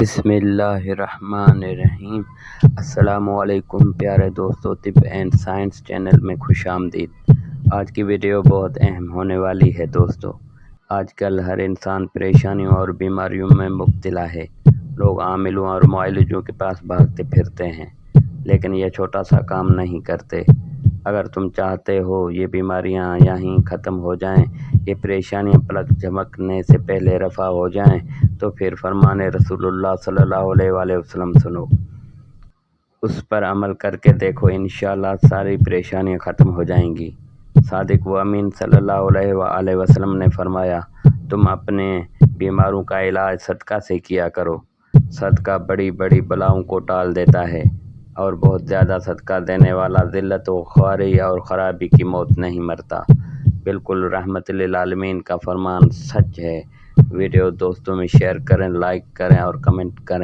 بسم اللہ الرحمن الرحیم۔ السلام علیکم پیارے دوستو، طب اینڈ سائنس چینل میں خوش آمدید۔ آج کی ویڈیو بہت اہم ہونے والی ہے دوستو۔ آج کل ہر انسان پریشانیوں اور بیماریوں میں مبتلا ہے۔ لوگ عاملوں اور معالجوں کے پاس بھاگتے پھرتے ہیں، لیکن یہ چھوٹا سا کام نہیں کرتے۔ اگر تم چاہتے ہو یہ بیماریاں یہیں ختم ہو جائیں، یہ پریشانیاں پلک جھپکنے سے پہلے رفع ہو جائیں، تو پھر فرمان رسول اللہ صلی اللہ علیہ وآلہ وسلم سنو، اس پر عمل کر کے دیکھو، انشاءاللہ ساری پریشانیاں ختم ہو جائیں گی۔ صادق و امین صلی اللہ علیہ وآلہ وسلم نے فرمایا، تم اپنے بیماروں کا علاج صدقہ سے کیا کرو۔ صدقہ بڑی بڑی بلاؤں کو ٹال دیتا ہے، اور بہت زیادہ صدقہ دینے والا ذلت و خواری اور خرابی کی موت نہیں مرتا۔ بالکل رحمت للعالمین کا فرمان سچ ہے۔ ویڈیو دوستوں میں شیئر کریں، لائک کریں اور کمنٹ کریں۔